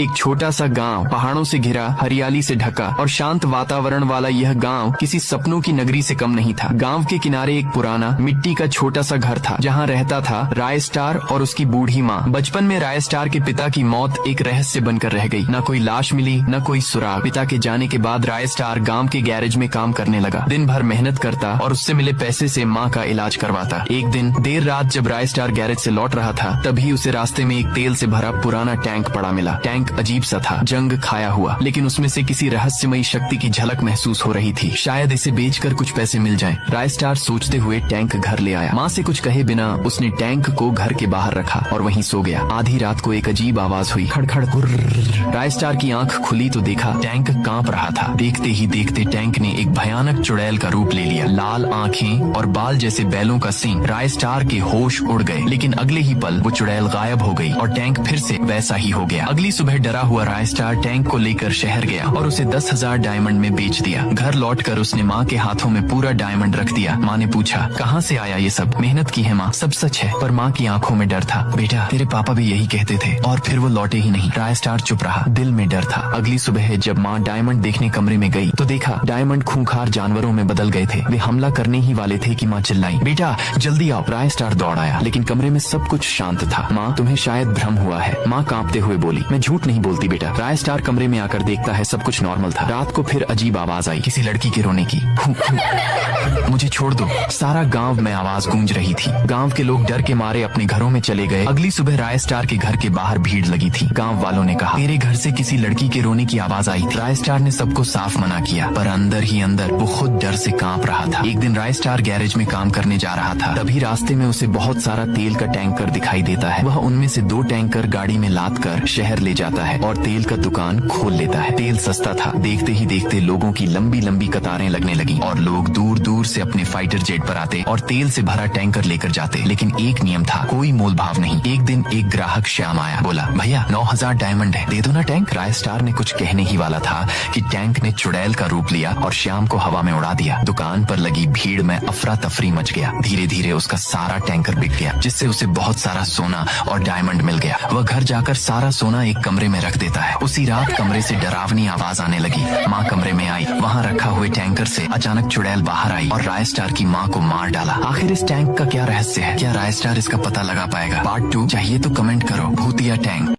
एक छोटा सा गांव, पहाड़ों से घिरा, हरियाली से ढका और शांत वातावरण वाला यह गांव किसी सपनों की नगरी से कम नहीं था। गांव के किनारे एक पुराना मिट्टी का छोटा सा घर था, जहां रहता था राय स्टार और उसकी बूढ़ी माँ। बचपन में राय स्टार के पिता की मौत एक रहस्य बनकर रह गई। न कोई लाश मिली, न कोई सुराग। पिता के जाने के बाद राय स्टार गांव के गैरेज में काम करने लगा। दिन भर मेहनत करता और उससे मिले पैसे से माँ का इलाज करवाता। एक दिन देर रात जब राय स्टार गैरेज से लौट रहा था, तभी उसे रास्ते में एक तेल से भरा पुराना टैंक पड़ा मिला। टैंक अजीब सा था, जंग खाया हुआ, लेकिन उसमें से किसी रहस्यमयी शक्ति की झलक महसूस हो रही थी। शायद इसे बेचकर कुछ पैसे मिल जाएं। राय स्टार सोचते हुए टैंक घर ले आया। माँ से कुछ कहे बिना उसने टैंक को घर के बाहर रखा और वहीं सो गया। आधी रात को एक अजीब आवाज हुई, खड़खड़ गुर्र। राय स्टार की आंख खुली तो देखा टैंक कांप रहा था। देखते ही देखते टैंक ने एक भयानक चुड़ैल का रूप ले लिया। लाल आंखें और बाल जैसे बैलों का सींग। राय स्टार के होश उड़ गए, लेकिन अगले ही पल वो चुड़ैल गायब हो गई और टैंक फिर से वैसा ही हो गया। अगली सुबह डरा हुआ राय स्टार टैंक को लेकर शहर गया और उसे 10,000 डायमंड में बेच दिया। घर लौटकर उसने माँ के हाथों में पूरा डायमंड रख दिया। माँ ने पूछा, कहाँ से आया ये सब? मेहनत की है माँ, सब सच है। पर माँ की आंखों में डर था। बेटा, तेरे पापा भी यही कहते थे। और फिर वो लौटे ही नहीं। राय स्टार चुप रहा, दिल में डर था। अगली सुबह जब माँ डायमंड देखने कमरे में गई तो देखा डायमंड खूंखार जानवरों में बदल गए थे। वे हमला करने ही वाले थे कि माँ चिल्लाई, बेटा जल्दी आओ। राय स्टार दौड़ आया, लेकिन कमरे में सब कुछ शांत था। माँ, तुम्हें शायद भ्रम हुआ है। माँ कांपते हुए बोली, मैं झूठ नहीं बोलती बेटा। राय स्टार कमरे में आकर देखता है सब कुछ नॉर्मल था। रात को फिर अजीब आवाज आई, किसी लड़की के रोने की। मुझे छोड़ दो। सारा गांव में आवाज गूंज रही थी। गांव के लोग डर के मारे अपने घरों में चले गए। अगली सुबह राय स्टार के घर के बाहर भीड़ लगी थी। गांव वालों ने कहा, तेरे घर से किसी लड़की के रोने की आवाज आई थी। राय स्टार ने सबको साफ मना किया, पर अंदर ही अंदर वो खुद डर से कांप रहा था। एक दिन राय स्टार गैरेज में काम करने जा रहा था। तभी रास्ते में उसे बहुत सारा तेल का टैंकर दिखाई देता है। वह उनमें से 2 टैंकर गाड़ी में लाद कर शहर ले जाता है और तेल का दुकान खोल लेता है। तेल सस्ता था। देखते ही देखते लोगों की लंबी लंबी कतारें लगने लगी और लोग दूर दूर से अपने फाइटर जेट पर आते और तेल से भरा टैंकर लेकर जाते। लेकिन एक नियम था, कोई मोल भाव नहीं। एक दिन एक ग्राहक श्याम आया, बोला, भैया 9,000 डायमंड है, दे दो ना टैंक। राय स्टार ने कुछ कहने ही वाला था कि टैंक ने चुड़ैल का रूप लिया और श्याम को हवा में उड़ा दिया। दुकान पर लगी भीड़ में अफरा तफरी मच गया। धीरे धीरे उसका सारा टैंकर बिक गया, जिससे उसे बहुत सारा सोना और डायमंड मिल गया। वह घर जाकर सारा सोना एक कमरे में रख देता है। उसी रात कमरे से डरावनी आवाज आने लगी। माँ कमरे में आई। वहाँ रखा हुए टैंकर से अचानक चुड़ैल बाहर आई और राय स्टार की माँ को मार डाला। आखिर इस टैंक का क्या रहस्य है? क्या राय स्टार इसका पता लगा पाएगा? पार्ट 2 चाहिए तो कमेंट करो। भूतिया टैंक।